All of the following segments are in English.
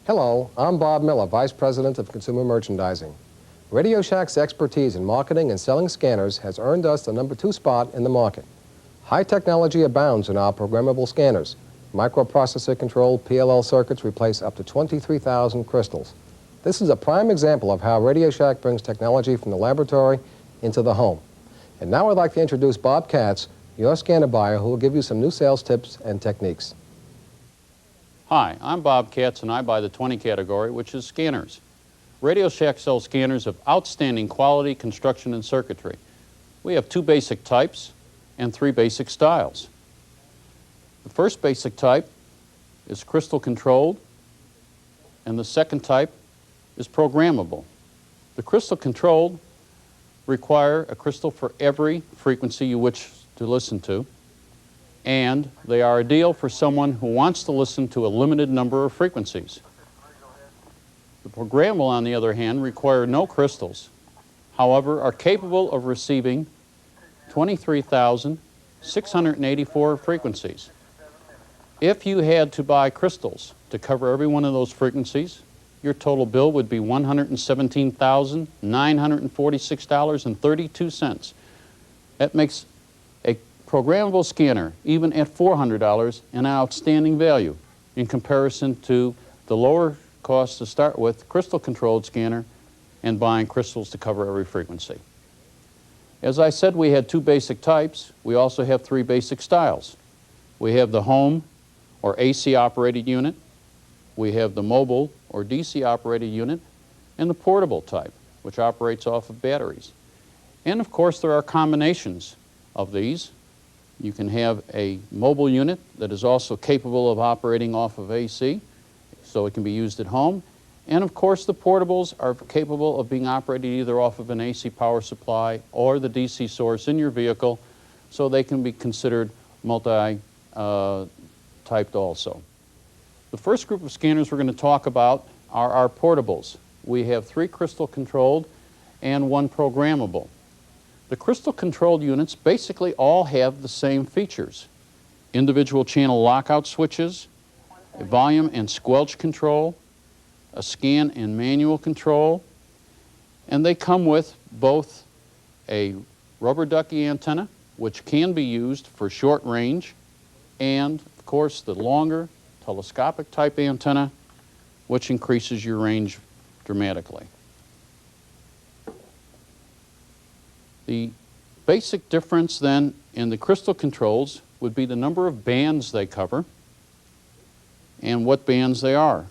Hello, I'm Bob Miller, Vice President of Consumer Merchandising. Radio Shack's expertise in marketing and selling scanners has earned us the #2 spot in the market. High technology abounds in our programmable scanners. Microprocessor-controlled PLL circuits replace up to 23,000 crystals. This is a prime example of how Radio Shack brings technology from the laboratory into the home. And now I'd like to introduce Bob Katz, your scanner buyer, who will give you some new sales tips and techniques. Hi, I'm Bob Katz and I buy the 20 category, which is scanners. Radio Shack sells scanners of outstanding quality, construction, and circuitry. We have 2 basic types and 3 basic styles. The first basic type is crystal controlled, and the second type is programmable. The crystal controlled require a crystal for every frequency you wish to listen to, and they are ideal for someone who wants to listen to a limited number of frequencies. The programmable, on the other hand, require no crystals, however, are capable of receiving 23,684 frequencies. If you had to buy crystals to cover every one of those frequencies, your total bill would be $117,946.32. That makes a programmable scanner, even at $400, an outstanding value in comparison to the lower cost to start with crystal-controlled scanner and buying crystals to cover every frequency. As I said, we had 2 basic types. We also have 3 basic styles. We have the home or AC operated unit, we have the mobile or DC operated unit, and the portable type, which operates off of batteries. And of course there are combinations of these. You can have a mobile unit that is also capable of operating off of AC, so it can be used at home. And of course the portables are capable of being operated either off of an AC power supply or the DC source in your vehicle, so they can be considered multi-typed also. The first group of scanners we're going to talk about are our portables. We have 3 crystal controlled and 1 programmable. The crystal controlled units basically all have the same features: individual channel lockout switches, a volume and squelch control, a scan and manual control, and they come with both a rubber ducky antenna, which can be used for short range, and of course the longer telescopic type antenna, which increases your range dramatically. The basic difference then in the crystal controls would be the number of bands they cover and what bands they are.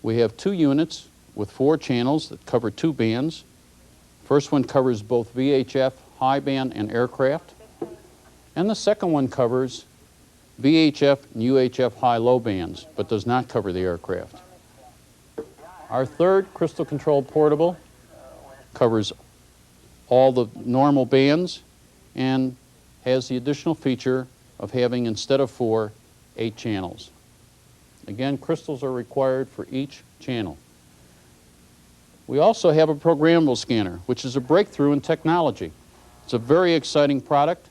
We have 2 units with 4 channels that cover 2 bands. First one covers both VHF high band and aircraft, and the second one covers VHF and UHF high-low bands, but does not cover the aircraft. Our third crystal-controlled portable covers all the normal bands and has the additional feature of having, instead of 4, 8 channels. Again, crystals are required for each channel. We also have a programmable scanner, which is a breakthrough in technology. It's a very exciting product.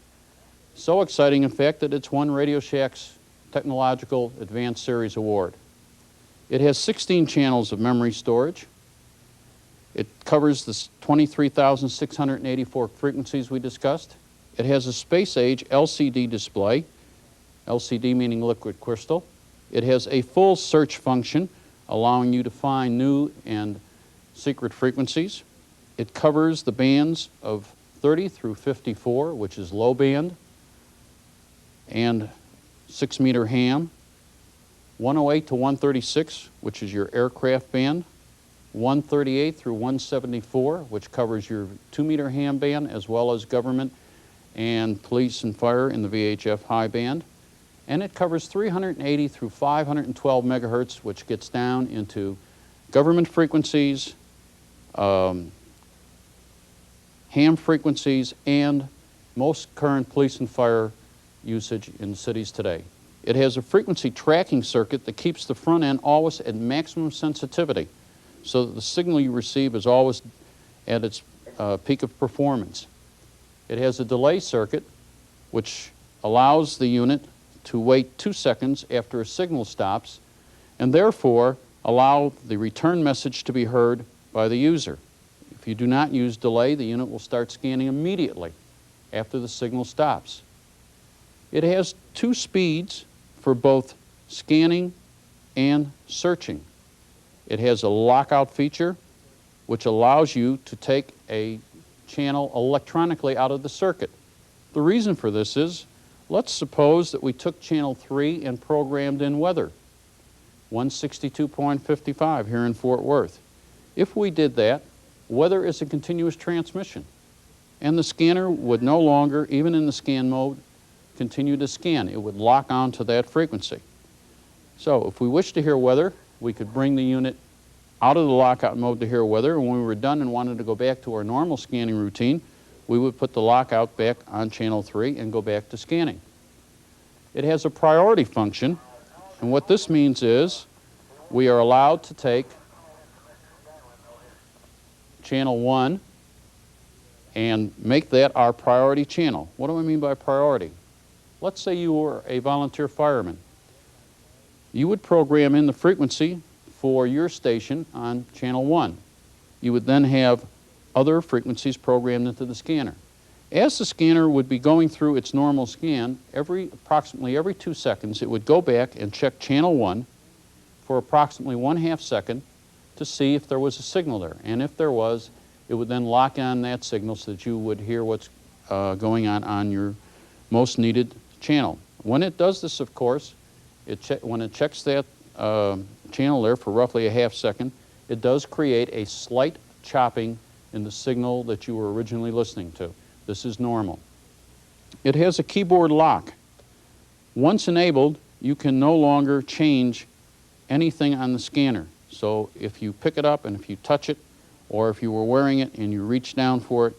So exciting, in fact, that it's won Radio Shack's Technological Advanced Series Award. It has 16 channels of memory storage. It covers the 23,684 frequencies we discussed. It has a space-age LCD display, LCD meaning liquid crystal. It has a full search function, allowing you to find new and secret frequencies. It covers the bands of 30 through 54, which is low band, and 6-meter ham, 108 to 136, which is your aircraft band, 138 through 174, which covers your 2-meter ham band, as well as government and police and fire in the VHF high band. And it covers 380 through 512 megahertz, which gets down into government frequencies, ham frequencies, and most current police and fire usage in cities today. It has a frequency tracking circuit that keeps the front end always at maximum sensitivity, so that the signal you receive is always at its peak of performance. It has a delay circuit which allows the unit to wait 2 seconds after a signal stops and therefore allow the return message to be heard by the user. If you do not use delay, the unit will start scanning immediately after the signal stops. It has two speeds for both scanning and searching. It has a lockout feature which allows you to take a channel electronically out of the circuit. The reason for this is, let's suppose that we took channel 3 and programmed in weather, 162.55 here in Fort Worth. If we did that, weather is a continuous transmission, and the scanner would no longer, even in the scan mode, continue to scan. It would lock on to that frequency. So if we wish to hear weather, we could bring the unit out of the lockout mode to hear weather, and when we were done and wanted to go back to our normal scanning routine, we would put the lockout back on channel 3 and go back to scanning. It has a priority function, and what this means is we are allowed to take channel 1 and make that our priority channel. What do I mean by priority? Let's say you were a volunteer fireman. You would program in the frequency for your station on channel 1. You would then have other frequencies programmed into the scanner. As the scanner would be going through its normal scan, approximately every 2 seconds, it would go back and check channel 1 for approximately 1/2 second to see if there was a signal there. And if there was, it would then lock on that signal so that you would hear what's going on your most needed channel. When it does this, of course, when it checks that channel there for roughly a 1/2 second, it does create a slight chopping in the signal that you were originally listening to. This is normal. It has a keyboard lock. Once enabled, you can no longer change anything on the scanner. So if you pick it up and if you touch it, or if you were wearing it and you reach down for it,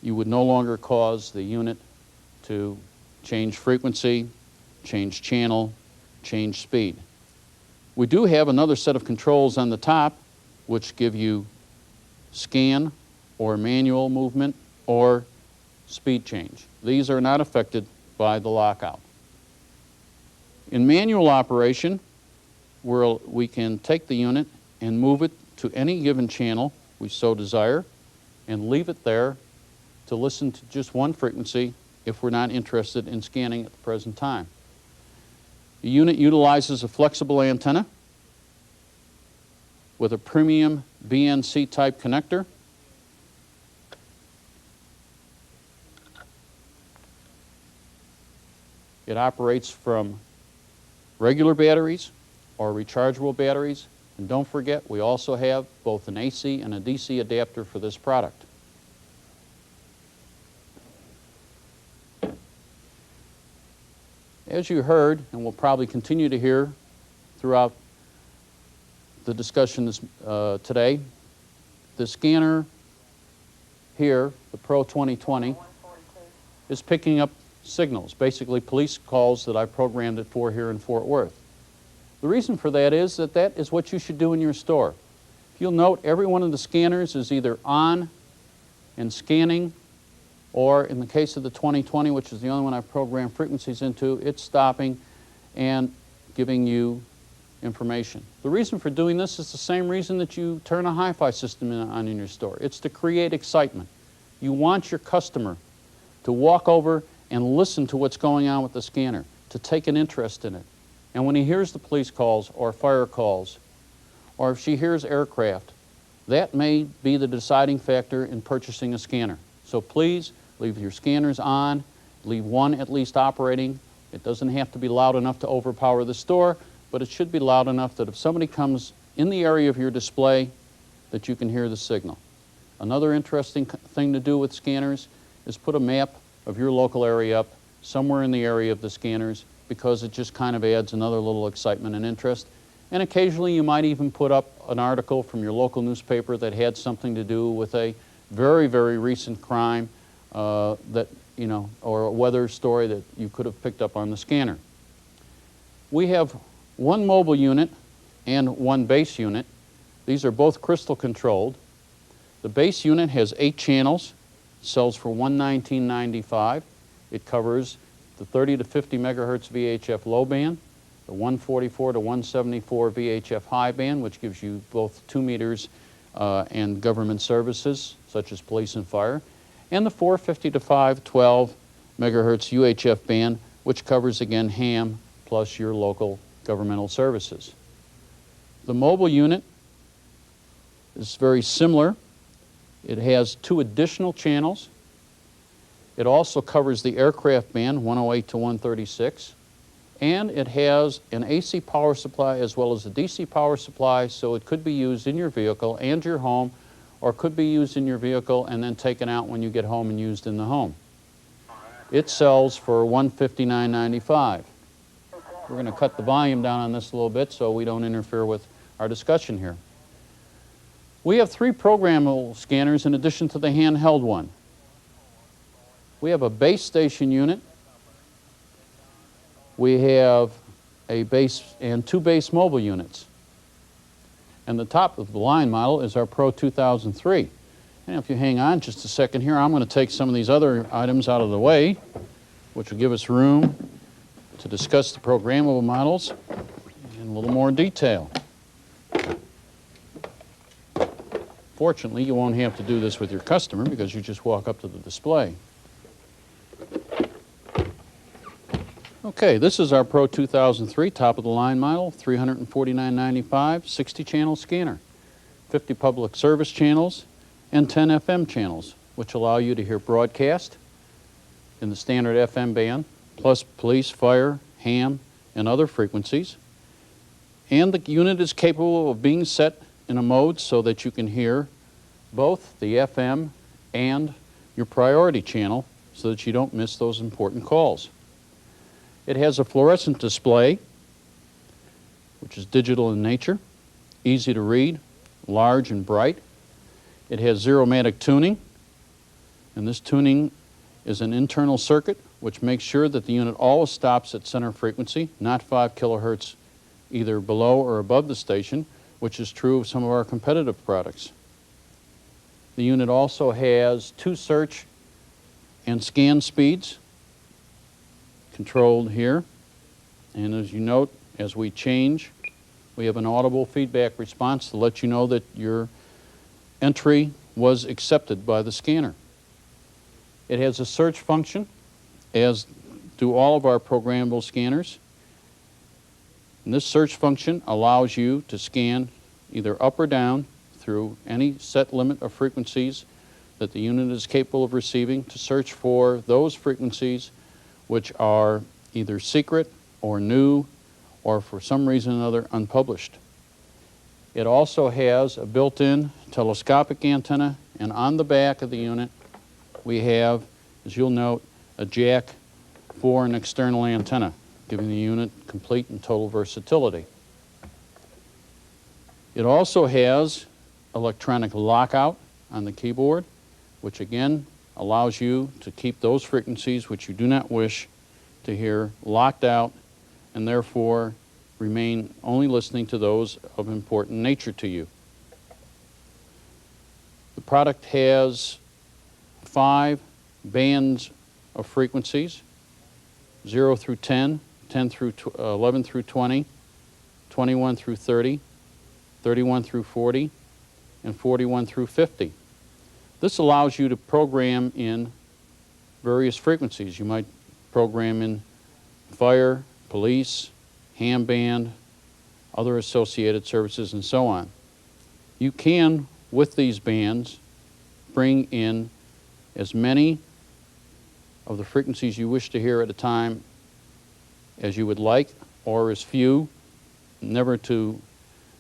you would no longer cause the unit to change frequency, change channel, change speed. We do have another set of controls on the top which give you scan or manual movement or speed change. These are not affected by the lockout. In manual operation, we can take the unit and move it to any given channel we so desire and leave it there to listen to just one frequency if we're not interested in scanning at the present time. The unit utilizes a flexible antenna with a premium BNC type connector. It operates from regular batteries or rechargeable batteries. And don't forget, we also have both an AC and a DC adapter for this product. As you heard, and will probably continue to hear throughout the discussion today, the scanner here, the Pro 2020, is picking up signals, basically police calls that I programmed it for here in Fort Worth. The reason for that is what you should do in your store. If you'll note, every one of the scanners is either on and scanning, or in the case of the 2020, which is the only one I've programmed frequencies into, it's stopping and giving you information. The reason for doing this is the same reason that you turn a hi-fi system on in your store. It's to create excitement. You want your customer to walk over and listen to what's going on with the scanner, to take an interest in it. And when he hears the police calls or fire calls, or if she hears aircraft, that may be the deciding factor in purchasing a scanner. So please leave your scanners on, leave one at least operating. It doesn't have to be loud enough to overpower the store, but it should be loud enough that if somebody comes in the area of your display, that you can hear the signal. Another interesting thing to do with scanners is put a map of your local area up somewhere in the area of the scanners, because it just kind of adds another little excitement and interest. And occasionally you might even put up an article from your local newspaper that had something to do with a very, very recent crime or a weather story that you could have picked up on the scanner. We have one mobile unit and one base unit. These are both crystal controlled. The base unit has 8 channels, sells for $119.95. It covers the 30 to 50 megahertz VHF low band, the 144 to 174 VHF high band, which gives you both 2 meters and government services, such as police and fire, and the 450 to 512 megahertz UHF band, which covers, again, ham plus your local governmental services. The mobile unit is very similar. It has 2 additional channels. It also covers the aircraft band, 108 to 136, and it has an AC power supply as well as a DC power supply, so it could be used in your vehicle and your home, or could be used in your vehicle and then taken out when you get home and used in the home. It sells for $159.95. We're going to cut the volume down on this a little bit so we don't interfere with our discussion here. We have 3 programmable scanners in addition to the handheld one. We have a base station unit. We have a base and 2 base mobile units. And the top of the line model is our Pro 2003. And if you hang on just a second here, I'm going to take some of these other items out of the way, which will give us room to discuss the programmable models in a little more detail. Fortunately, you won't have to do this with your customer because you just walk up to the display. Okay, this is our Pro 2003 top-of-the-line model, $349.95, 60-channel scanner, 50 public service channels, and 10 FM channels, which allow you to hear broadcast in the standard FM band, plus police, fire, ham, and other frequencies. And the unit is capable of being set in a mode so that you can hear both the FM and your priority channel so that you don't miss those important calls. It has a fluorescent display, which is digital in nature, easy to read, large and bright. It has zeromatic tuning, and this tuning is an internal circuit which makes sure that the unit always stops at center frequency, not 5 kilohertz either below or above the station, which is true of some of our competitive products. The unit also has 2 search and scan speeds controlled here, and as you note, as we change, we have an audible feedback response to let you know that your entry was accepted by the scanner. It has a search function, as do all of our programmable scanners. And this search function allows you to scan either up or down through any set limit of frequencies that the unit is capable of receiving to search for those frequencies which are either secret or new or for some reason or another unpublished. It also has a built-in telescopic antenna, and on the back of the unit we have, as you'll note, a jack for an external antenna, giving the unit complete and total versatility. It also has electronic lockout on the keyboard, which again allows you to keep those frequencies which you do not wish to hear locked out and therefore remain only listening to those of important nature to you. The product has 5 bands of frequencies, 0 through 10, 10 through 11 through 20, 21 through 30, 31 through 40, and 41 through 50. This allows you to program in various frequencies. You might program in fire, police, ham band, other associated services, and so on. You can, with these bands, bring in as many of the frequencies you wish to hear at a time as you would like, or as few, never to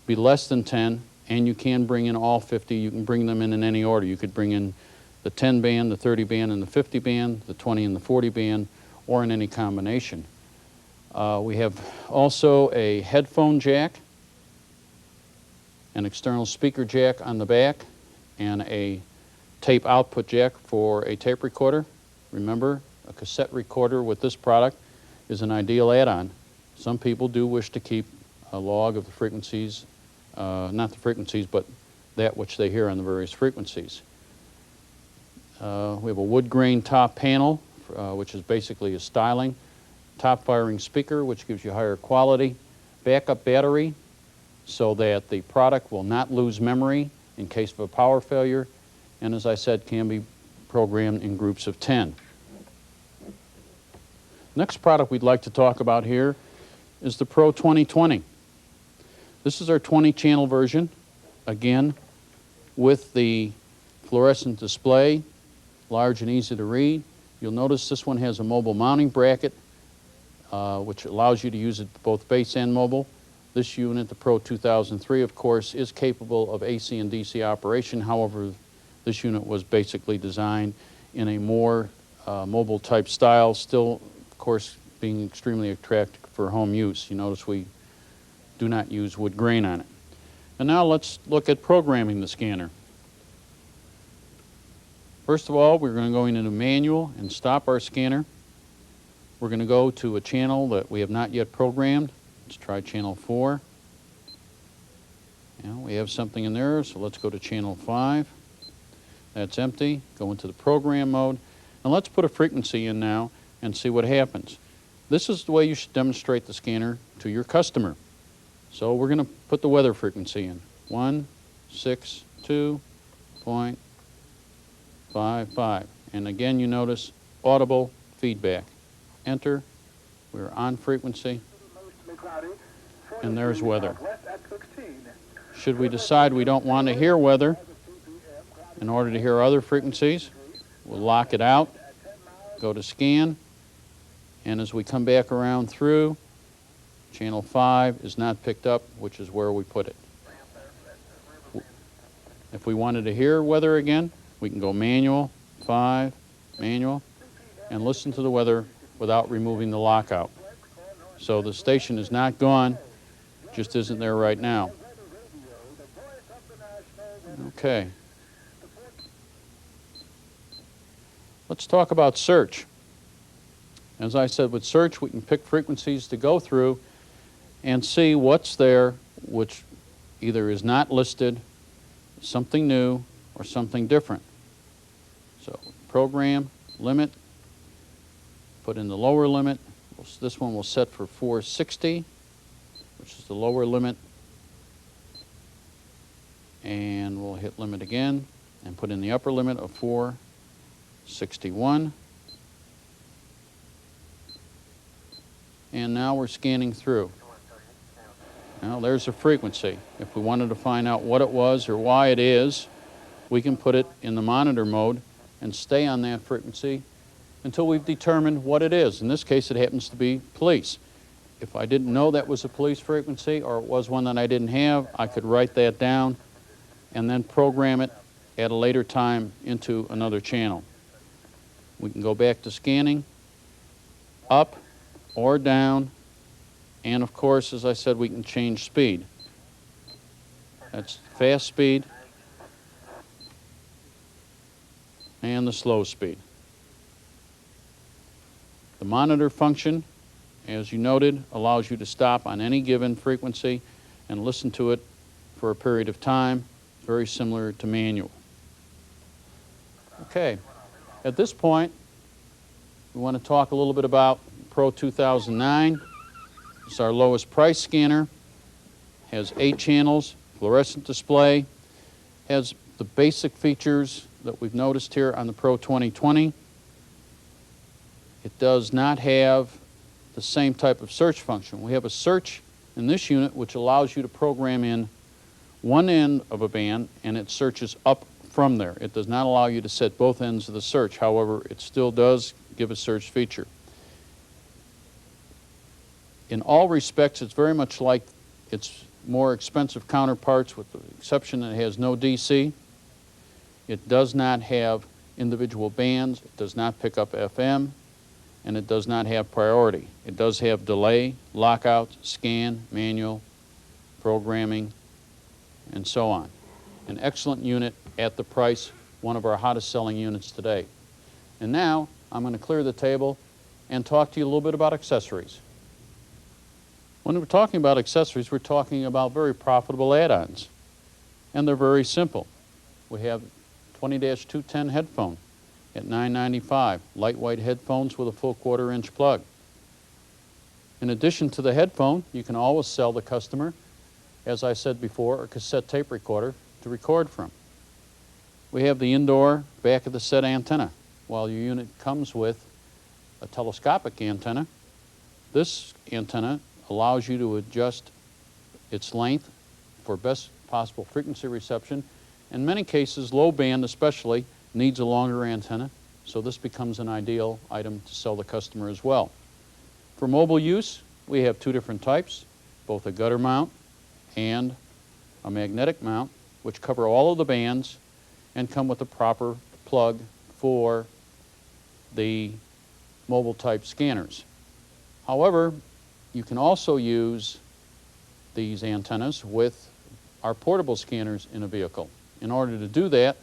be less than 10, and you can bring in all 50. You can bring them in any order. You could bring in the 10 band, the 30 band, and the 50 band, the 20 and the 40 band, or in any combination. We have also a headphone jack, an external speaker jack on the back, and a tape output jack for a tape recorder. Remember, a cassette recorder with this product is an ideal add-on. Some people do wish to keep a log of the frequencies, not the frequencies, but that which they hear on the various frequencies. We have a wood grain top panel, which is basically a styling top firing speaker, which gives you higher quality, backup battery so that the product will not lose memory in case of a power failure, and as I said, can be programmed in groups of 10. Next product we'd like to talk about here is the Pro 2020. This is our 20-channel version, again, with the fluorescent display, large and easy to read. You'll notice this one has a mobile mounting bracket, which allows you to use it both base and mobile. This unit, the Pro 2003, of course, is capable of AC and DC operation. However, this unit was basically designed in a more mobile type style, still, of course, being extremely attractive for home use. You notice we do not use wood grain on it. And now let's look at programming the scanner. First of all, we're going to go into manual and stop our scanner. We're going to go to a channel that we have not yet programmed. Let's try channel 4. Now we have something in there, so let's go to channel 5. That's empty. Go into the program mode. And let's put a frequency in now and see what happens. This is the way you should demonstrate the scanner to your customer. So we're going to put the weather frequency in. 162.55. And again, you notice audible feedback. Enter. We're on frequency. And there's weather. Should we decide we don't want to hear weather, in order to hear other frequencies, we'll lock it out, go to scan, and as we come back around through, channel 5 is not picked up, which is where we put it. If we wanted to hear weather again, we can go manual, 5, manual, and listen to the weather without removing the lockout. So the station is not gone, just isn't there right now. Okay. Let's talk about search. As I said, with search, we can pick frequencies to go through and see what's there, which either is not listed, something new, or something different. So program, limit, put in the lower limit. This one will set for 460, which is the lower limit. And we'll hit limit again and put in the upper limit of 461. And now we're scanning through. Now there's a frequency. If we wanted to find out what it was or why it is, we can put it in the monitor mode and stay on that frequency until we've determined what it is. In this case, it happens to be police. If I didn't know that was a police frequency or it was one that I didn't have, I could write that down and then program it at a later time into another channel. We can go back to scanning, up or down, and of course, as I said, we can change speed. That's fast speed and the slow speed. The monitor function, as you noted, allows you to stop on any given frequency and listen to it for a period of time, very similar to manual. Okay, at this point, we want to talk a little bit about Pro 2009. It's our lowest price scanner, has 8 channels, fluorescent display, has the basic features that we've noticed here on the Pro 2020. It does not have the same type of search function. We have a search in this unit which allows you to program in one end of a band and it searches up from there. It does not allow you to set both ends of the search. However, it still does give a search feature. In all respects, it's very much like its more expensive counterparts, with the exception that it has no DC. It does not have individual bands. It does not pick up FM. And it does not have priority. It does have delay, lockout, scan, manual, programming, and so on. An excellent unit at the price, one of our hottest selling units today. And now I'm going to clear the table and talk to you a little bit about accessories. When we're talking about accessories, we're talking about very profitable add-ons. And they're very simple. We have 20-210 headphone at $9.95, lightweight headphones with a full 1/4-inch plug. In addition to the headphone, you can always sell the customer, as I said before, a cassette tape recorder to record from. We have the indoor back of the set antenna. While your unit comes with a telescopic antenna, this antenna allows you to adjust its length for best possible frequency reception. In many cases, low band especially needs a longer antenna, so this becomes an ideal item to sell the customer as well. For mobile use, we have two different types, both a gutter mount and a magnetic mount, which cover all of the bands and come with a proper plug for the mobile type scanners. However, you can also use these antennas with our portable scanners in a vehicle. In order to do that,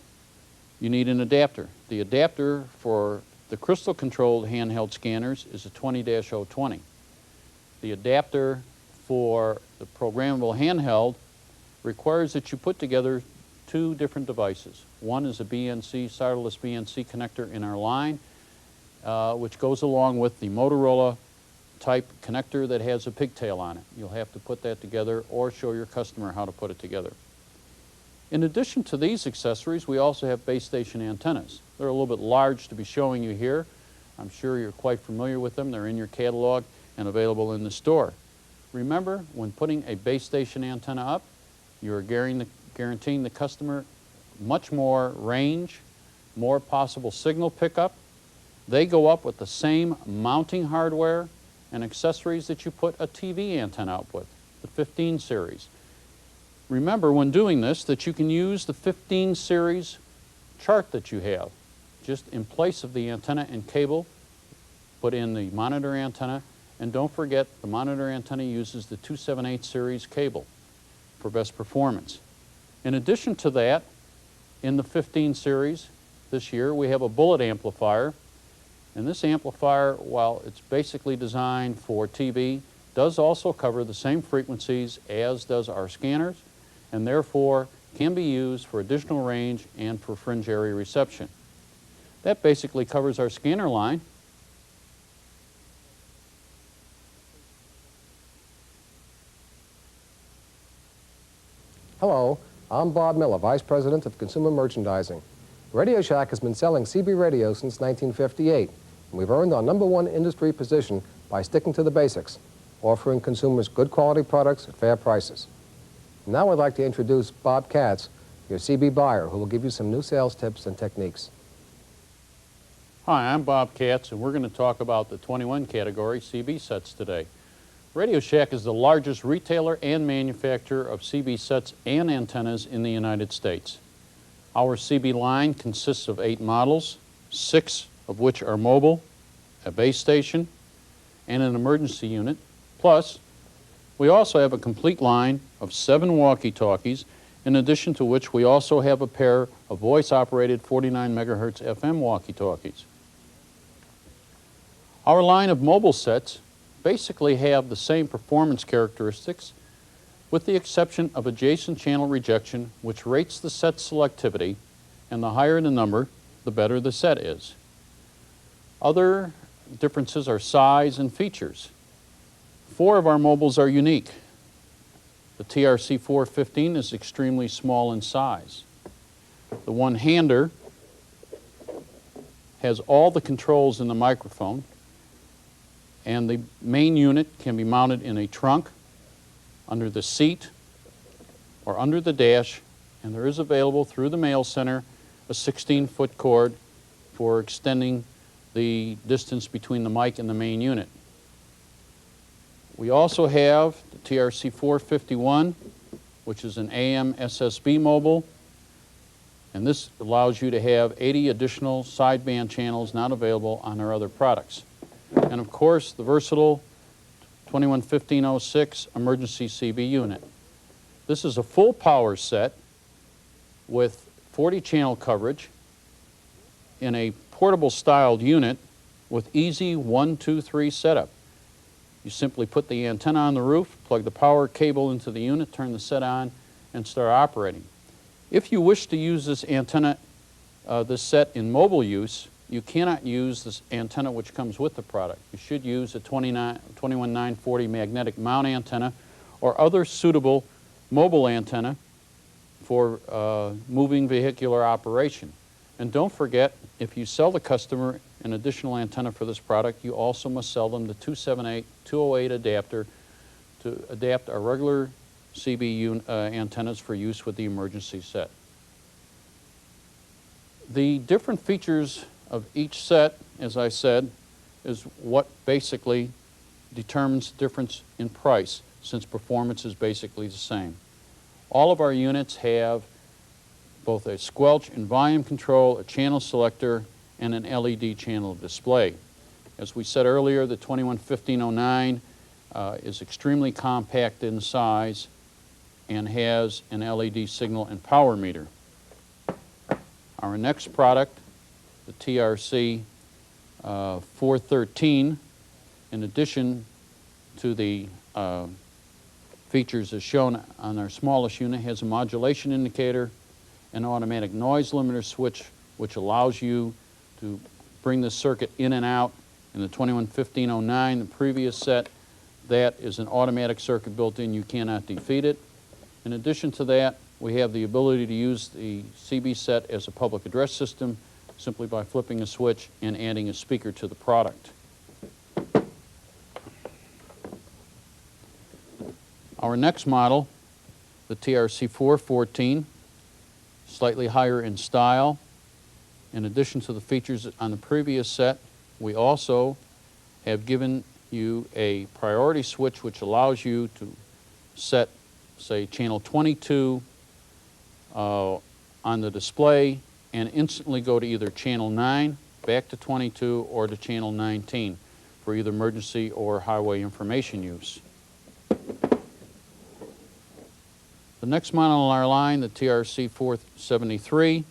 you need an adapter. The adapter for the crystal-controlled handheld scanners is a 20-020. The adapter for the programmable handheld requires that you put together two different devices. One is a BNC, solderless BNC connector in our line, which goes along with the Motorola type connector that has a pigtail on it. You'll have to put that together or show your customer how to put it together. In addition to these accessories, we also have base station antennas. They're a little bit large to be showing you here. I'm sure you're quite familiar with them. They're in your catalog and available in the store. Remember, when putting a base station antenna up, you're guaranteeing the customer much more range, more possible signal pickup. They go up with the same mounting hardware and accessories that you put a TV antenna up with, the 15 series. Remember when doing this that you can use the 15 series chart that you have. Just in place of the antenna and cable, put in the monitor antenna, and don't forget the monitor antenna uses the 278 series cable for best performance. In addition to that, in the 15 series this year, we have a bullet amplifier. And this amplifier, while it's basically designed for TV, does also cover the same frequencies as does our scanners, and therefore can be used for additional range and for fringe area reception. That basically covers our scanner line. Hello, I'm Bob Miller, Vice President of Consumer Merchandising. Radio Shack has been selling CB radio since 1958, and we've earned our #1 industry position by sticking to the basics, offering consumers good quality products at fair prices. Now I'd like to introduce Bob Katz, your CB buyer, who will give you some new sales tips and techniques. Hi, I'm Bob Katz, and we're going to talk about the 21 category CB sets today. Radio Shack is the largest retailer and manufacturer of CB sets and antennas in the United States. Our CB line consists of 8 models, 6 of which are mobile, a base station, and an emergency unit. Plus, we also have a complete line of 7 walkie-talkies, in addition to which we also have a pair of voice-operated 49 megahertz FM walkie-talkies. Our line of mobile sets basically have the same performance characteristics, with the exception of adjacent channel rejection, which rates the set selectivity, and the higher the number, the better the set is. Other differences are size and features. 4 of our mobiles are unique. The TRC-415 is extremely small in size. The one-hander has all the controls in the microphone, and the main unit can be mounted in a trunk, under the seat, or under the dash, and there is available through the mail center a 16-foot cord for extending the distance between the mic and the main unit. We also have the TRC-451, which is an AM SSB mobile, and this allows you to have 80 additional sideband channels not available on our other products. And of course, the versatile 211506 emergency CB unit. This is a full power set with 40 channel coverage in a portable styled unit with easy 1, 2, 3 setup. You simply put the antenna on the roof, plug the power cable into the unit, turn the set on, and start operating. If you wish to use this antenna, this set in mobile use, you cannot use this antenna which comes with the product. You should use a 21940 magnetic mount antenna or other suitable mobile antenna for moving vehicular operation. And don't forget, if you sell the customer an additional antenna for this product, you also must sell them the 208 adapter to adapt our regular CB antennas for use with the emergency set. The different features of each set, as I said, is what basically determines the difference in price, since performance is basically the same. All of our units have both a squelch and volume control, a channel selector, and an LED channel display. As we said earlier, the 211509 is extremely compact in size and has an LED signal and power meter. Our next product, the TRC 413, in addition to the features as shown on our smallest unit, has a modulation indicator, an automatic noise limiter switch, which allows you to bring the circuit in and out. In the 211509, the previous set, that is an automatic circuit built in. You cannot defeat it. In addition to that, we have the ability to use the CB set as a public address system simply by flipping a switch and adding a speaker to the product. Our next model, the TRC 414, slightly higher in style. In addition to the features on the previous set, we also have given you a priority switch which allows you to set, say, channel 22 on the display and instantly go to either channel 9, back to 22, or to channel 19 for either emergency or highway information use. The next model on our line, the TRC 473,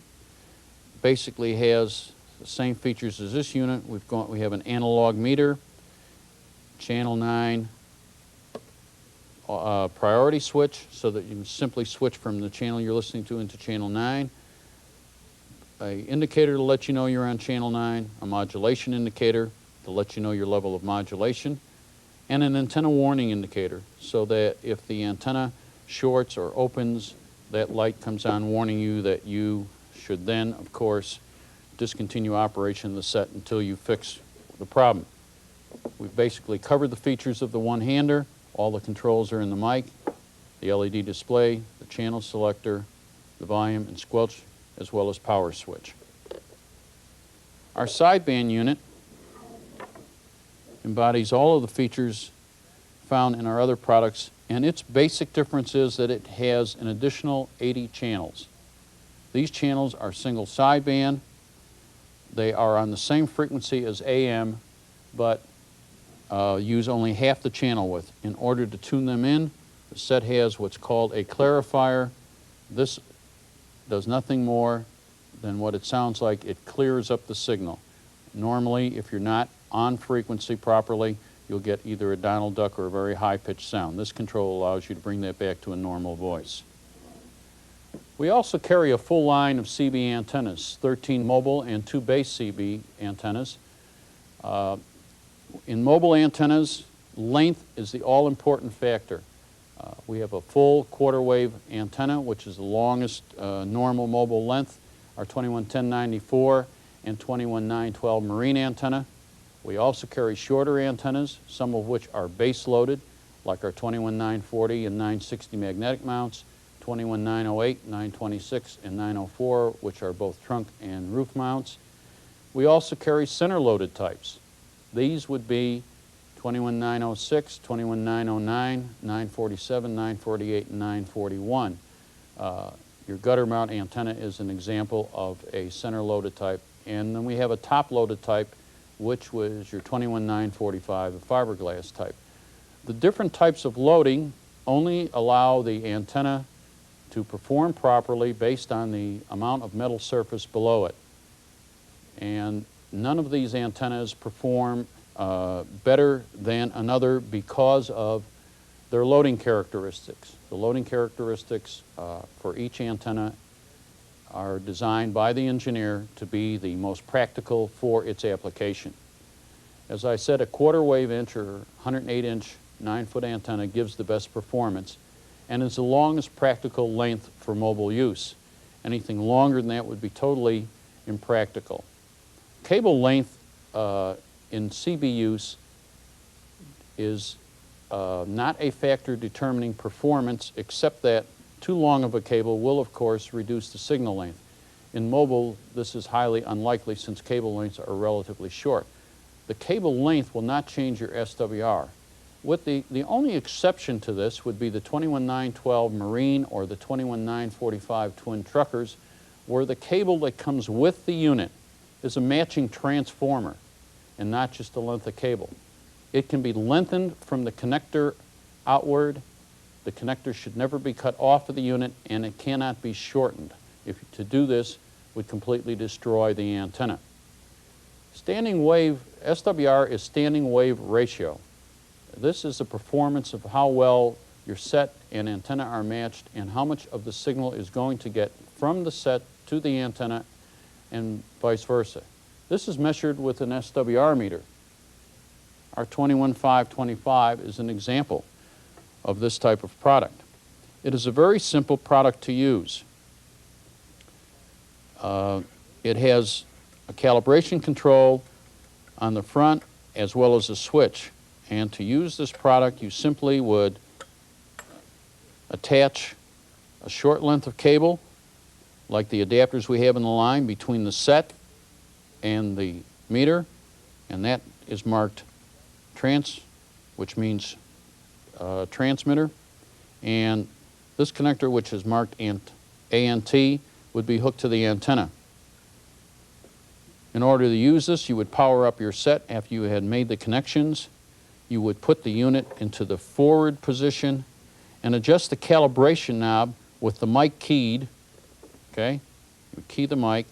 basically has the same features as this unit. We have an analog meter, channel 9 priority switch, so that you can simply switch from the channel you're listening to into channel 9, an indicator to let you know you're on channel 9, a modulation indicator to let you know your level of modulation, and an antenna warning indicator, so that if the antenna shorts or opens, that light comes on warning you that you should then, of course, discontinue operation of the set until you fix the problem. We've basically covered the features of the one-hander. All the controls are in the mic, the LED display, the channel selector, the volume and squelch, as well as power switch. Our sideband unit embodies all of the features found in our other products, and its basic difference is that it has an additional 80 channels. These channels are single sideband. They are on the same frequency as AM, but use only half the channel width. In order to tune them in, the set has what's called a clarifier. This does nothing more than what it sounds like. It clears up the signal. Normally, if you're not on frequency properly, you'll get either a Donald Duck or a very high-pitched sound. This control allows you to bring that back to a normal voice. We also carry a full line of CB antennas, 13 mobile and 2 base CB antennas. In mobile antennas, length is the all-important factor. We have a full quarter-wave antenna, which is the longest normal mobile length, our 211094 and 21912 marine antenna. We also carry shorter antennas, some of which are base-loaded, like our 21940 and 960 magnetic mounts, 21908, 926, and 904, which are both trunk and roof mounts. We also carry center-loaded types. These would be 21906, 21909, 947, 948, and 941. Your gutter mount antenna is an example of a center-loaded type. And then we have a top-loaded type, which was your 21945, the fiberglass type. The different types of loading only allow the antenna to perform properly based on the amount of metal surface below it. And none of these antennas perform better than another because of their loading characteristics. The loading characteristics for each antenna are designed by the engineer to be the most practical for its application. As I said, a quarter wave inch or 108-inch 9-foot antenna gives the best performance and is the longest practical length for mobile use. Anything longer than that would be totally impractical. Cable length in CB use is not a factor determining performance, except that too long of a cable will, of course, reduce the signal length. In mobile, this is highly unlikely since cable lengths are relatively short. The cable length will not change your SWR. The only exception to this would be the 21912 Marine or the 21945 Twin Truckers, where the cable that comes with the unit is a matching transformer and not just a length of cable. It can be lengthened from the connector outward. The connector should never be cut off of the unit, and it cannot be shortened. To do this would completely destroy the antenna. Standing wave, SWR is standing wave ratio. This is the performance of how well your set and antenna are matched and how much of the signal is going to get from the set to the antenna and vice versa. This is measured with an SWR meter. Our 21525 is an example of this type of product. It is a very simple product to use. It has a calibration control on the front as well as a switch. And to use this product, you simply would attach a short length of cable, like the adapters we have in the line, between the set and the meter, and that is marked trans, which means transmitter. And this connector, which is marked ANT, would be hooked to the antenna. In order to use this, you would power up your set after you had made the connections. You would put the unit into the forward position and adjust the calibration knob with the mic keyed. Okay? You key the mic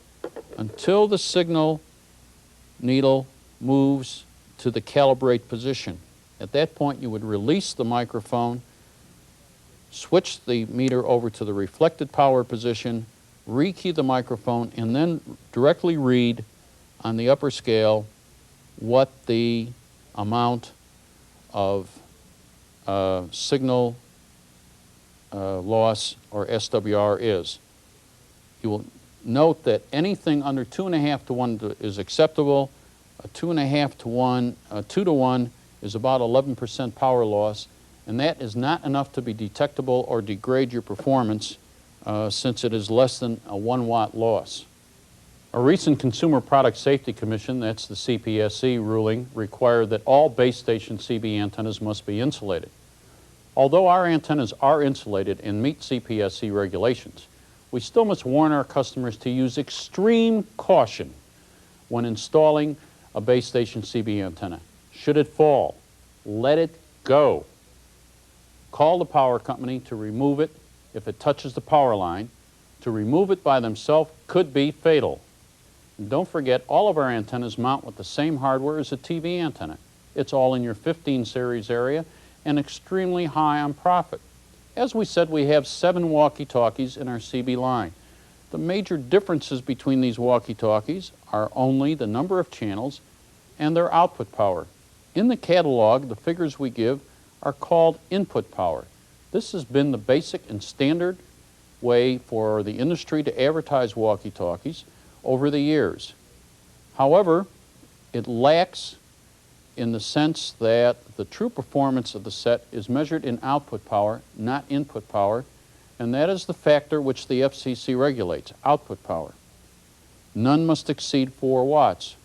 until the signal needle moves to the calibrate position. At that point, you would release the microphone, switch the meter over to the reflected power position, rekey the microphone, and then directly read on the upper scale what the amount of signal loss or SWR is. You will note that anything under 2.5 to 1 is acceptable. A 2.5 to 1, 2 to 1 is about 11% power loss, and that is not enough to be detectable or degrade your performance since it is less than a 1 watt loss. A recent Consumer Product Safety Commission, that's the CPSC ruling, required that all base station CB antennas must be insulated. Although our antennas are insulated and meet CPSC regulations, we still must warn our customers to use extreme caution when installing a base station CB antenna. Should it fall, let it go. Call the power company to remove it if it touches the power line. To remove it by themselves could be fatal. And don't forget, all of our antennas mount with the same hardware as a TV antenna. It's all in your 15 series area and extremely high on profit. As we said, we have 7 walkie-talkies in our CB line. The major differences between these walkie-talkies are only the number of channels and their output power. In the catalog, the figures we give are called input power. This has been the basic and standard way for the industry to advertise walkie-talkies over the years. However, it lacks in the sense that the true performance of the set is measured in output power, not input power, and that is the factor which the FCC regulates, output power. None must exceed 4 watts.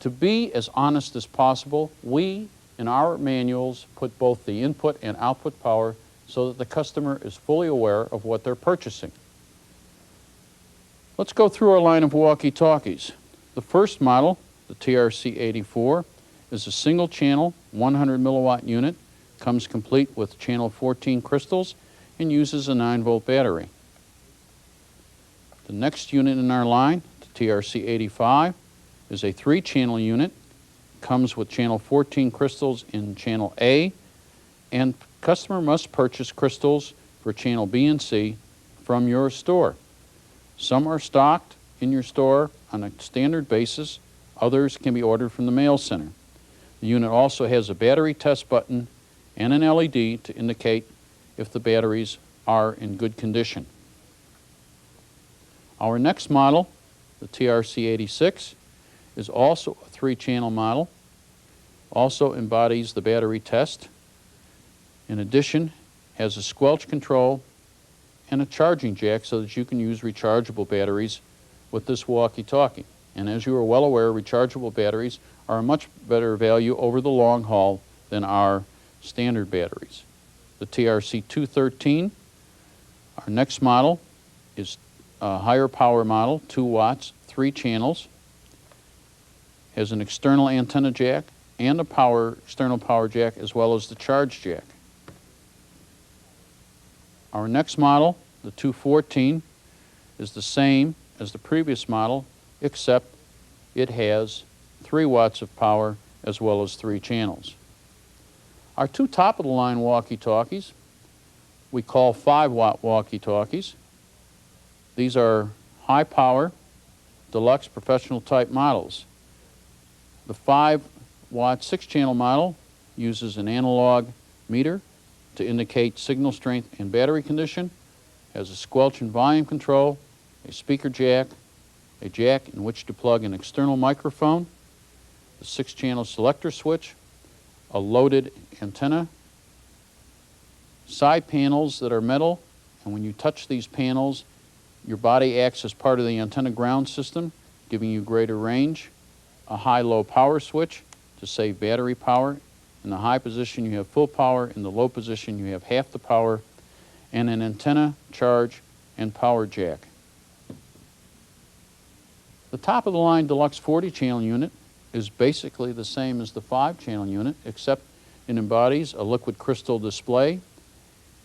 To be as honest as possible, we, in our manuals, put both the input and output power so that the customer is fully aware of what they're purchasing. Let's go through our line of walkie-talkies. The first model, the TRC-84, is a single channel, 100 milliwatt unit, comes complete with channel 14 crystals, and uses a 9-volt battery. The next unit in our line, the TRC-85, is a 3-channel unit, comes with channel 14 crystals in channel A, and customer must purchase crystals for channel B and C from your store. Some are stocked in your store on a standard basis. Others can be ordered from the mail center. The unit also has a battery test button and an LED to indicate if the batteries are in good condition. Our next model, the TRC-86, is also a 3-channel model, also embodies the battery test. In addition, has a squelch control and a charging jack so that you can use rechargeable batteries with this walkie-talkie. And as you are well aware, rechargeable batteries are a much better value over the long haul than our standard batteries. The TRC-213, our next model, is a higher power model, 2 watts, 3 channels, has an external antenna jack and a external power jack as well as the charge jack. Our next model, the 214, is the same as the previous model, except it has 3 watts of power as well as 3 channels. Our 2 top-of-the-line walkie-talkies we call 5-watt walkie-talkies. These are high-power, deluxe, professional-type models. The 5-watt 6-channel model uses an analog meter to indicate signal strength and battery condition, has a squelch and volume control, a speaker jack, a jack in which to plug an external microphone, the 6-channel selector switch, a loaded antenna, side panels that are metal, and when you touch these panels, your body acts as part of the antenna ground system, giving you greater range, a high-low power switch to save battery power. In the high position, you have full power. In the low position, you have half the power, and an antenna, charge, and power jack. The top-of-the-line deluxe 40-channel unit is basically the same as the 5-channel unit, except it embodies a liquid crystal display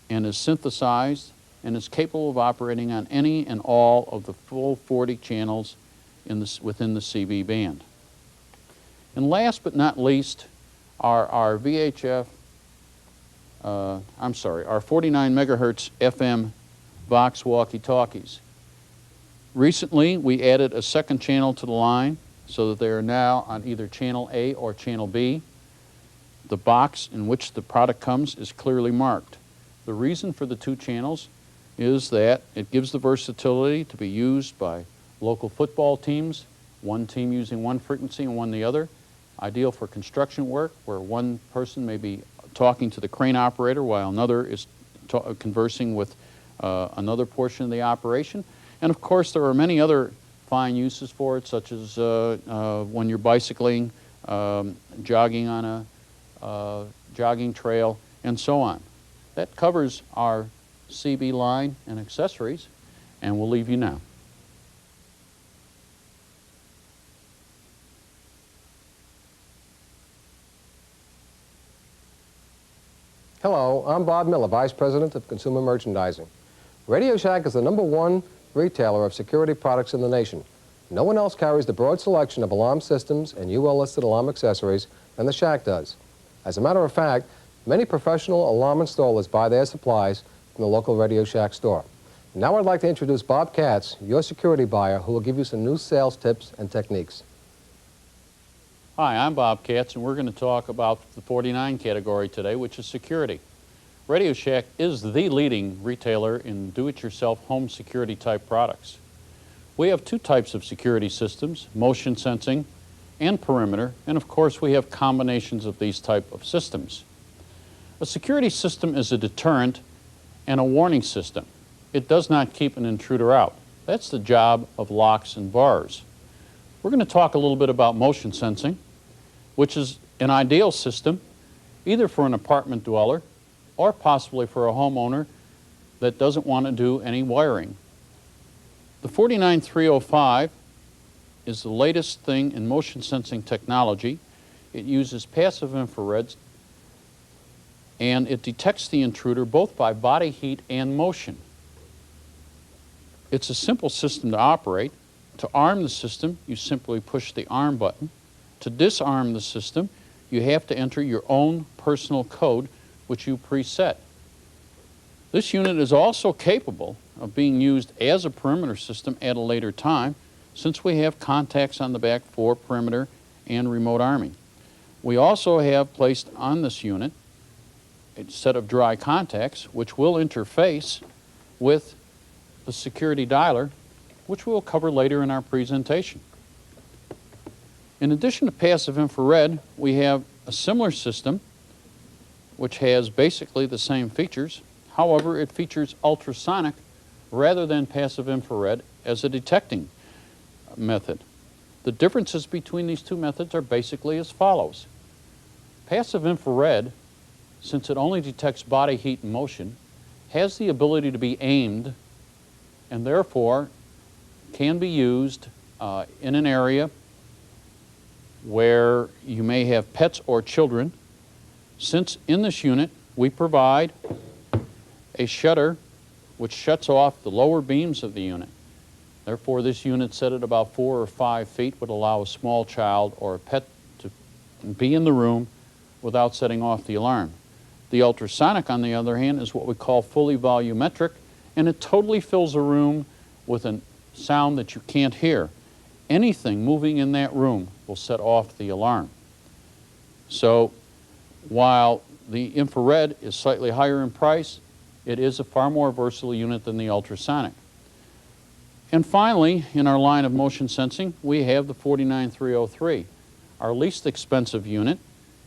and is synthesized and is capable of operating on any and all of the full 40 channels within the CB band. And last but not least are our our 49 megahertz FM Vox walkie-talkies. Recently, we added a second channel to the line so that they are now on either channel A or channel B. The box in which the product comes is clearly marked. The reason for the 2 channels is that it gives the versatility to be used by local football teams, one team using one frequency and one the other. Ideal for construction work where one person may be talking to the crane operator while another is conversing with another portion of the operation. And of course, there are many other fine uses for it, such as when you're bicycling, jogging on a jogging trail, and so on. That covers our CB line and accessories, and we'll leave you now. Hello, I'm Bob Miller, Vice President of Consumer Merchandising. Radio Shack is the #1 retailer of security products in the nation. No one else carries the broad selection of alarm systems and UL-listed alarm accessories than the Shack does. As a matter of fact, many professional alarm installers buy their supplies from the local Radio Shack store. Now I'd like to introduce Bob Katz, your security buyer, who will give you some new sales tips and techniques. Hi, I'm Bob Katz, and we're going to talk about the 49 category today, which is security. Radio Shack is the leading retailer in do-it-yourself home security type products. We have 2 types of security systems, motion sensing and perimeter, and of course we have combinations of these type of systems. A security system is a deterrent and a warning system. It does not keep an intruder out. That's the job of locks and bars. We're going to talk a little bit about motion sensing, which is an ideal system either for an apartment dweller or possibly for a homeowner that doesn't want to do any wiring. The 49305 is the latest thing in motion sensing technology. It uses passive infrared and it detects the intruder both by body heat and motion. It's a simple system to operate. To arm the system, you simply push the arm button. To disarm the system, you have to enter your own personal code, which you preset. This unit is also capable of being used as a perimeter system at a later time, since we have contacts on the back for perimeter and remote arming. We also have placed on this unit a set of dry contacts which will interface with the security dialer, which we'll cover later in our presentation. In addition to passive infrared, we have a similar system which has basically the same features. However, it features ultrasonic rather than passive infrared as a detecting method. The differences between these two methods are basically as follows. Passive infrared, since it only detects body heat and motion, has the ability to be aimed and therefore can be used in an area where you may have pets or children. Since in this unit we provide a shutter which shuts off the lower beams of the unit. Therefore, this unit set at about 4 or 5 feet would allow a small child or a pet to be in the room without setting off the alarm. The ultrasonic, on the other hand, is what we call fully volumetric, and it totally fills a room with a sound that you can't hear. Anything moving in that room will set off the alarm. So while the infrared is slightly higher in price, it is a far more versatile unit than the ultrasonic. And finally, in our line of motion sensing, we have the 49303. Our least expensive unit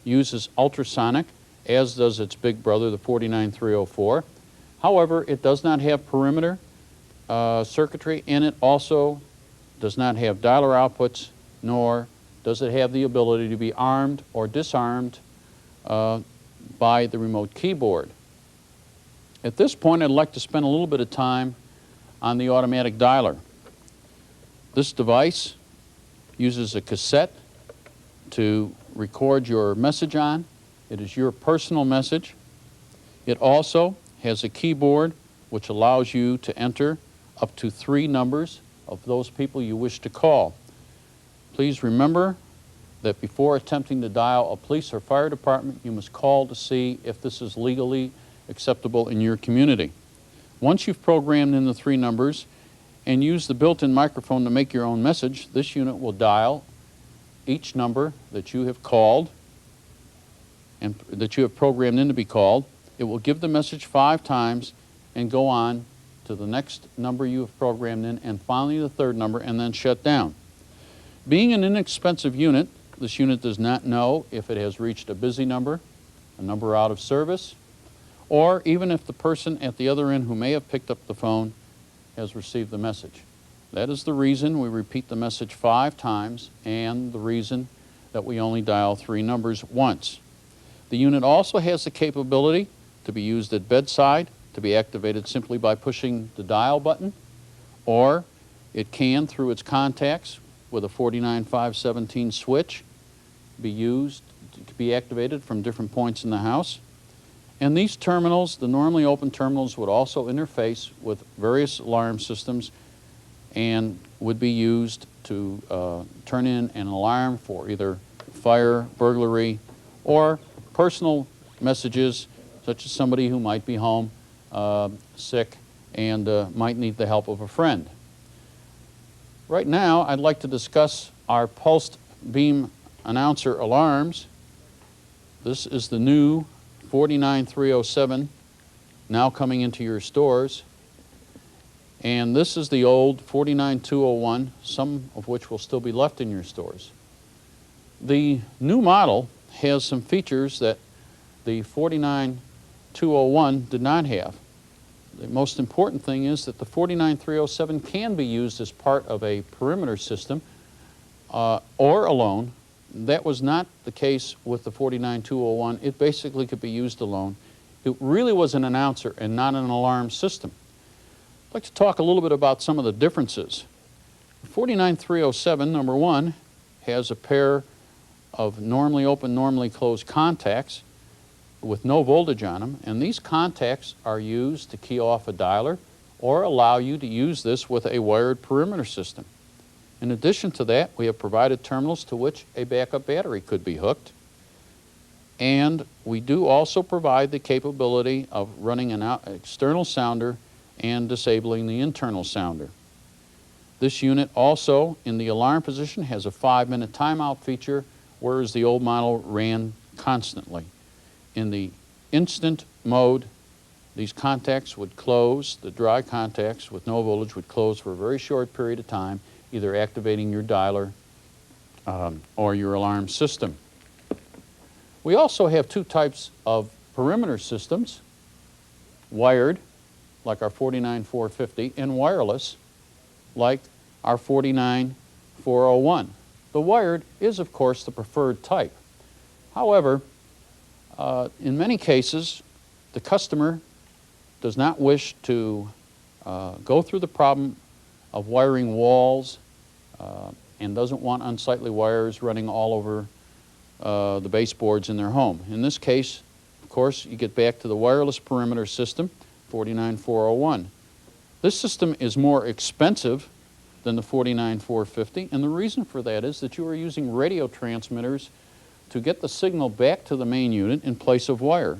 uses ultrasonic, as does its big brother, the 49304. However, it does not have perimeter circuitry, and it also does not have dialer outputs, nor does it have the ability to be armed or disarmed by the remote keyboard. At this point, I'd like to spend a little bit of time on the automatic dialer. This device uses a cassette to record your message on. It is your personal message. It also has a keyboard which allows you to enter up to 3 numbers of those people you wish to call. Please remember that before attempting to dial a police or fire department, you must call to see if this is legally acceptable in your community. Once you've programmed in the 3 numbers and use the built-in microphone to make your own message, this unit will dial each number that you have called and that you have programmed in to be called. It will give the message 5 times and go on to the next number you have programmed in, and finally the 3rd number, and then shut down. Being an inexpensive unit, this unit does not know if it has reached a busy number, a number out of service, or even if the person at the other end who may have picked up the phone has received the message. That is the reason we repeat the message 5 times, and the reason that we only dial 3 numbers once. The unit also has the capability to be used at bedside, to be activated simply by pushing the dial button, or it can, through its contacts with a 49517 switch, be used to be activated from different points in the house. And these terminals, the normally open terminals, would also interface with various alarm systems and would be used to turn in an alarm for either fire, burglary, or personal messages, such as somebody who might be home sick and might need the help of a friend. Right now, I'd like to discuss our pulsed beam announcer alarms. This is the new 49307 now coming into your stores. And this is the old 49201, some of which will still be left in your stores. The new model has some features that the 49201 did not have. The most important thing is that the 49307 can be used as part of a perimeter system or alone. That was not the case with the 49201. It basically could be used alone. It really was an announcer and not an alarm system. I'd like to talk a little bit about some of the differences. The 49307, number 1, has a pair of normally open, normally closed contacts with no voltage on them, and these contacts are used to key off a dialer or allow you to use this with a wired perimeter system. In addition to that, we have provided terminals to which a backup battery could be hooked, and we do also provide the capability of running an external sounder and disabling the internal sounder. This unit also, in the alarm position, has a 5-minute timeout feature, whereas the old model ran constantly. In the instant mode, these contacts would close, the dry contacts with no voltage would close for a very short period of time, either activating your dialer or your alarm system. We also have two types of perimeter systems, wired, like our 49450, and wireless, like our 49401. The wired is, of course, the preferred type. However, in many cases, the customer does not wish to go through the problem of wiring walls and doesn't want unsightly wires running all over the baseboards in their home. In this case, of course, you get back to the wireless perimeter system, 49401. This system is more expensive than the 49450, and the reason for that is that you are using radio transmitters to get the signal back to the main unit in place of wire.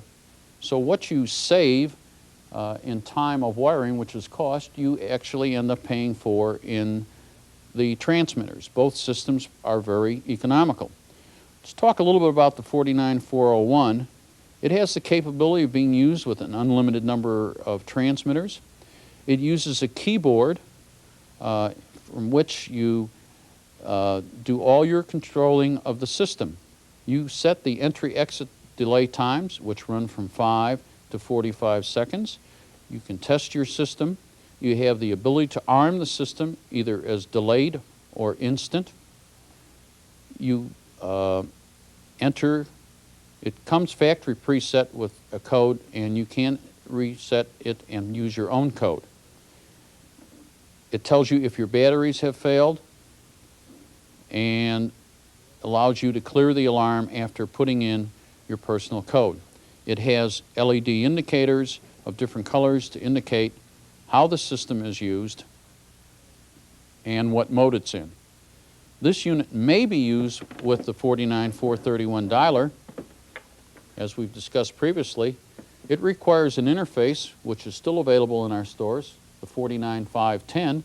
So what you save in time of wiring, which is cost, you actually end up paying for in the transmitters. Both systems are very economical. Let's talk a little bit about the 49401. It has the capability of being used with an unlimited number of transmitters. It uses a keyboard from which you do all your controlling of the system. You set the entry-exit delay times, which run from 5 to 45 seconds. You can test your system. You have the ability to arm the system either as delayed or instant. You enter, it comes factory preset with a code, and you can reset it and use your own code. It tells you if your batteries have failed and allows you to clear the alarm after putting in your personal code. It has LED indicators of different colors to indicate how the system is used and what mode it's in. This unit may be used with the 49431 dialer. As we've discussed previously, it requires an interface, which is still available in our stores, the 49510,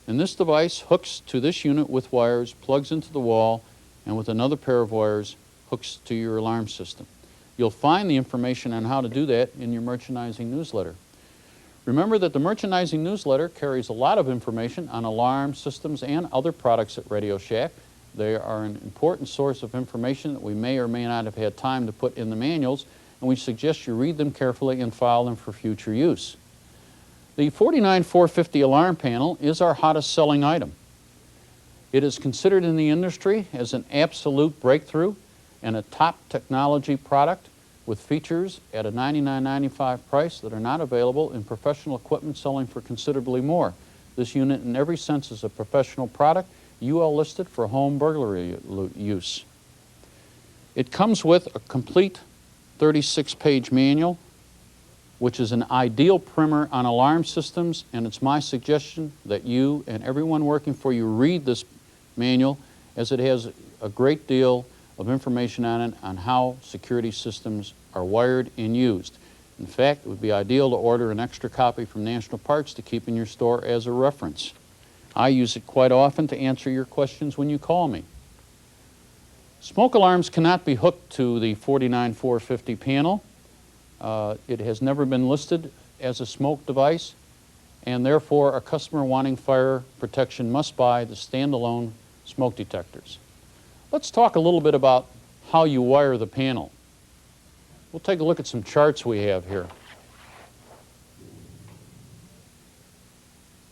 and this device hooks to this unit with wires, plugs into the wall, and with another pair of wires hooks to your alarm system. You'll find the information on how to do that in your merchandising newsletter. Remember that the merchandising newsletter carries a lot of information on alarm systems and other products at Radio Shack. They are an important source of information that we may or may not have had time to put in the manuals, and we suggest you read them carefully and file them for future use. The 49450 alarm panel is our hottest selling item. It is considered in the industry as an absolute breakthrough and a top technology product with features at a $99.95 price that are not available in professional equipment selling for considerably more. This unit in every sense is a professional product, UL listed for home burglary use. It comes with a complete 36-page manual, which is an ideal primer on alarm systems, and it's my suggestion that you and everyone working for you read this manual, as it has a great deal of information on it on how security systems are wired and used. In fact, it would be ideal to order an extra copy from National Parts to keep in your store as a reference. I use it quite often to answer your questions when you call me. Smoke alarms cannot be hooked to the 49450 panel. It has never been listed as a smoke device, and therefore a customer wanting fire protection must buy the standalone smoke detectors. Let's talk a little bit about how you wire the panel. We'll take a look at some charts we have here.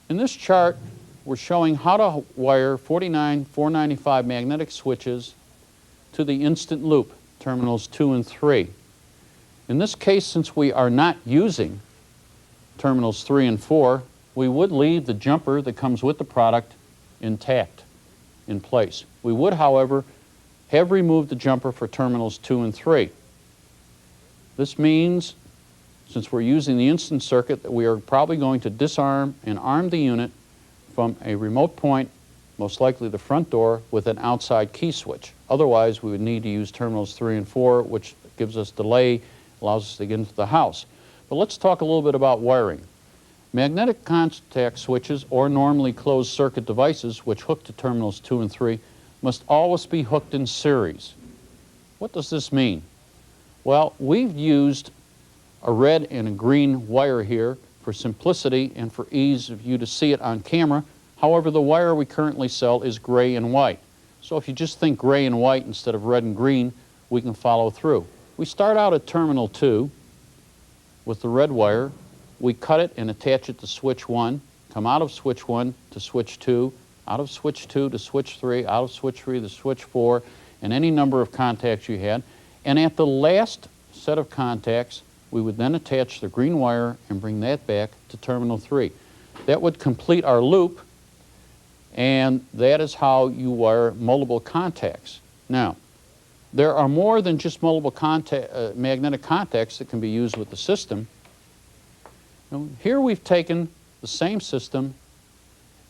In this chart, we're showing how to wire 495 magnetic switches to the instant loop, terminals 2 and 3. In this case, since we are not using terminals 3 and 4, we would leave the jumper that comes with the product intact, in place. We would, however, have removed the jumper for terminals 2 and 3. This means, since we're using the instant circuit, that we are probably going to disarm and arm the unit from a remote point, most likely the front door, with an outside key switch. Otherwise, we would need to use terminals 3 and 4, which gives us delay, allows us to get into the house. But let's talk a little bit about wiring. Magnetic contact switches or normally closed circuit devices which hook to terminals 2 and 3 must always be hooked in series. What does this mean? Well, we've used a red and a green wire here for simplicity and for ease of you to see it on camera. However, the wire we currently sell is gray and white. So if you just think gray and white instead of red and green, we can follow through. We start out at terminal 2 with the red wire. We cut it and attach it to switch 1, come out of switch 1 to switch 2, out of switch 2 to switch 3, out of switch 3 to switch 4, and any number of contacts you had. And at the last set of contacts, we would then attach the green wire and bring that back to terminal 3. That would complete our loop, and that is how you wire multiple contacts. Now, there are more than just multiple magnetic contacts that can be used with the system. Here we've taken the same system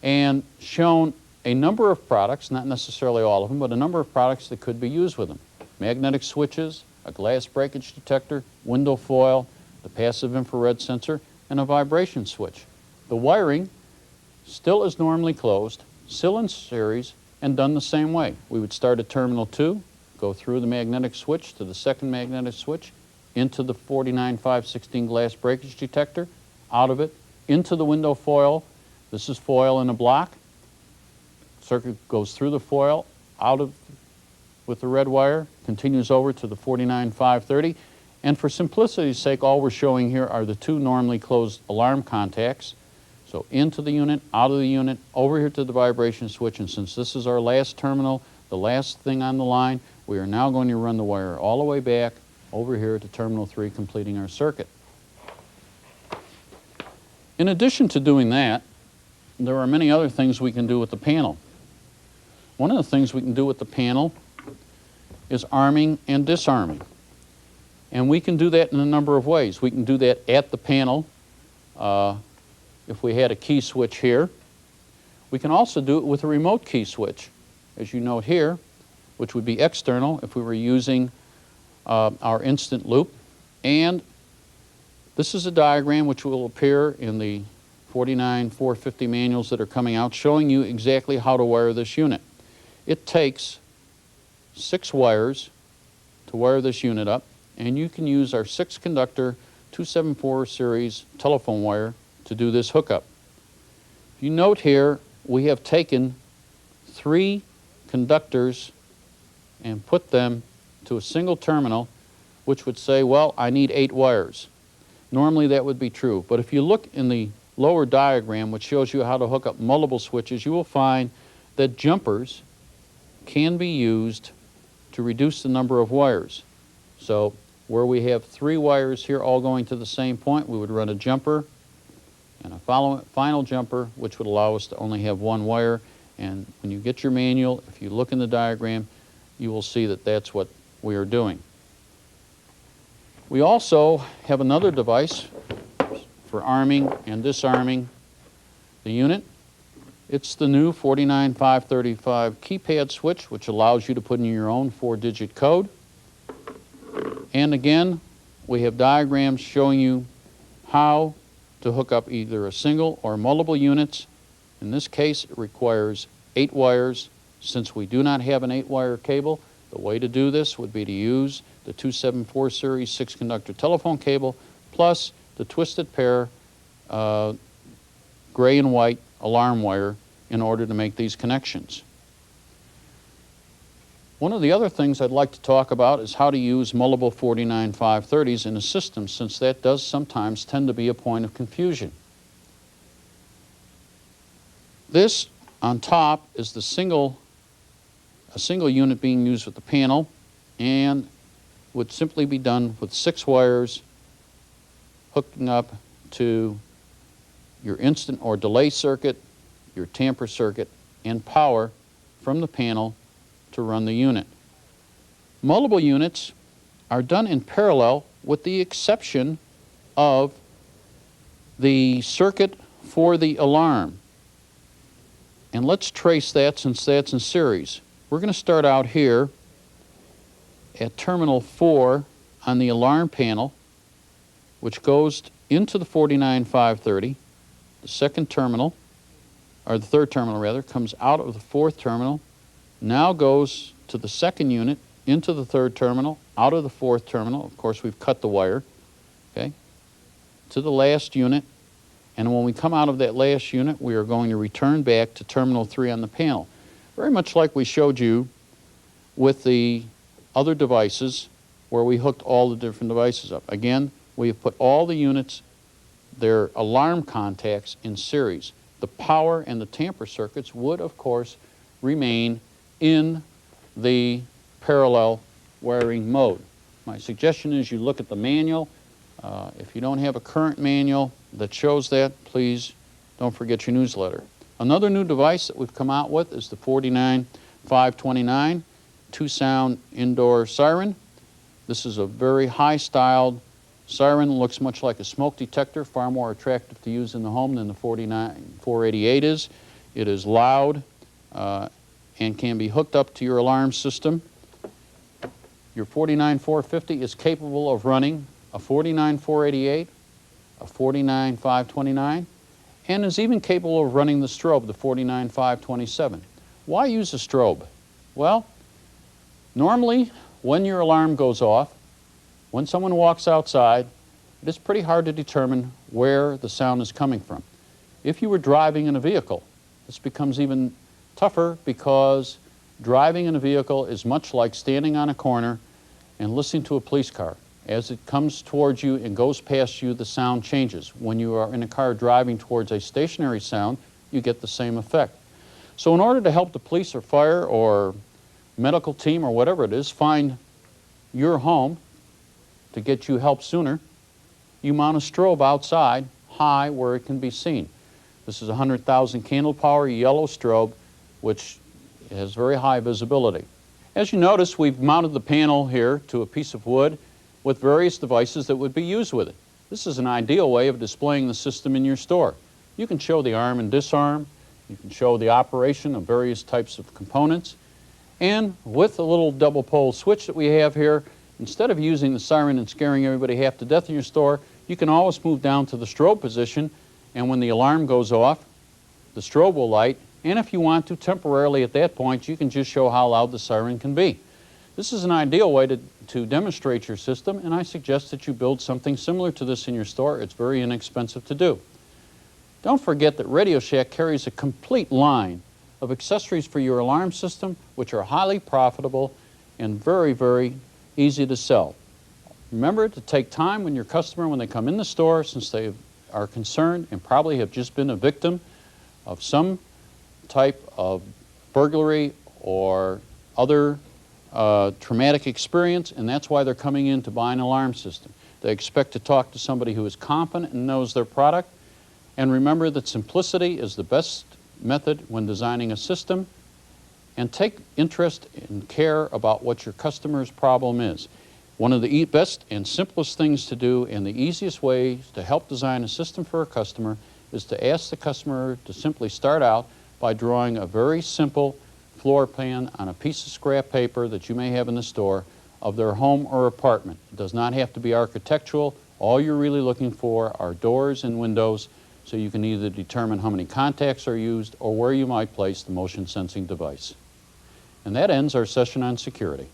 and shown a number of products, not necessarily all of them, but a number of products that could be used with them. Magnetic switches, a glass breakage detector, window foil, the passive infrared sensor, and a vibration switch. The wiring still is normally closed, still in series, and done the same way. We would start at terminal 2, go through the magnetic switch to the second magnetic switch, into the 49516 glass breakage detector, out of it, into the window foil. This is foil in a block. Circuit goes through the foil, out of with the red wire, continues over to the 49530. And for simplicity's sake, all we're showing here are the two normally closed alarm contacts. So into the unit, out of the unit, over here to the vibration switch. And since this is our last terminal, the last thing on the line, we are now going to run the wire all the way back over here to terminal 3, completing our circuit. In addition to doing that, there are many other things we can do with the panel. One of the things we can do with the panel is arming and disarming. And we can do that in a number of ways. We can do that at the panel if we had a key switch here. We can also do it with a remote key switch, as you note here, which would be external if we were using our instant loop. And this is a diagram which will appear in the 49450 manuals that are coming out, showing you exactly how to wire this unit. It takes 6 wires to wire this unit up, and you can use our 6-conductor 274 series telephone wire to do this hookup. If you note here, we have taken 3 conductors and put them to a single terminal, which would say, well, I need 8 wires. Normally that would be true, but if you look in the lower diagram, which shows you how to hook up multiple switches, you will find that jumpers can be used to reduce the number of wires. So where we have 3 wires here all going to the same point, we would run a jumper and a final jumper, which would allow us to only have 1 wire. And when you get your manual, if you look in the diagram, you will see that that's what we are doing. We also have another device for arming and disarming the unit. It's the new 49535 keypad switch, which allows you to put in your own 4-digit code. And again, we have diagrams showing you how to hook up either a single or multiple units. In this case, it requires 8 wires. Since we do not have an 8-wire cable, the way to do this would be to use the 274 series 6-conductor telephone cable plus the twisted pair gray and white alarm wire in order to make these connections. One of the other things I'd like to talk about is how to use multiple 49530s in a system, since that does sometimes tend to be a point of confusion. This on top is a single unit being used with the panel, and would simply be done with 6 wires hooking up to your instant or delay circuit, your tamper circuit, and power from the panel to run the unit. Multiple units are done in parallel with the exception of the circuit for the alarm. And let's trace that since that's in series. We're going to start out here at terminal 4 on the alarm panel, which goes into the 49530, the second terminal, or the third terminal rather, comes out of the fourth terminal, now goes to the second unit, into the third terminal, out of the fourth terminal. Of course, we've cut the wire, okay, to the last unit. And when we come out of that last unit, we are going to return back to terminal 3 on the panel. Very much like we showed you with the other devices where we hooked all the different devices up. Again, we have put all the units, their alarm contacts, in series. The power and the tamper circuits would, of course, remain in the parallel wiring mode. My suggestion is you look at the manual. If you don't have a current manual that shows that, please don't forget your newsletter. Another new device that we've come out with is the 49529 two-sound indoor siren. This is a very high-styled siren. Looks much like a smoke detector, far more attractive to use in the home than the 49488 is. It is loud and can be hooked up to your alarm system. Your 49450 is capable of running a 49488, a 49529, and is even capable of running the strobe, the 49527. Why use a strobe? Well, normally when your alarm goes off, when someone walks outside, it is pretty hard to determine where the sound is coming from. If you were driving in a vehicle, this becomes even tougher because driving in a vehicle is much like standing on a corner and listening to a police car. As it comes towards you and goes past you, the sound changes. When you are in a car driving towards a stationary sound, you get the same effect. So in order to help the police or fire or medical team or whatever it is find your home to get you help sooner, you mount a strobe outside high where it can be seen. This is a 100,000 candle power yellow strobe which has very high visibility. As you notice, we've mounted the panel here to a piece of wood with various devices that would be used with it. This is an ideal way of displaying the system in your store. You can show the arm and disarm, you can show the operation of various types of components, and with a little double pole switch that we have here, instead of using the siren and scaring everybody half to death in your store, you can always move down to the strobe position, and when the alarm goes off, the strobe will light, and if you want to, temporarily at that point, you can just show how loud the siren can be. This is an ideal way to demonstrate your system, and I suggest that you build something similar to this in your store. It's very inexpensive to do. Don't forget that Radio Shack carries a complete line of accessories for your alarm system, which are highly profitable and very, very easy to sell. Remember to take time when your customer, when they come in the store, since they are concerned and probably have just been a victim of some type of burglary or other traumatic experience, and that's why they're coming in to buy an alarm system. They expect to talk to somebody who is confident and knows their product. And remember that simplicity is the best method when designing a system, and take interest and care about what your customer's problem is. One of the best and simplest things to do and the easiest ways to help design a system for a customer is to ask the customer to simply start out by drawing a very simple floor plan on a piece of scrap paper that you may have in the store of their home or apartment. It does not have to be architectural. All you're really looking for are doors and windows, so you can either determine how many contacts are used or where you might place the motion sensing device. And that ends our session on security.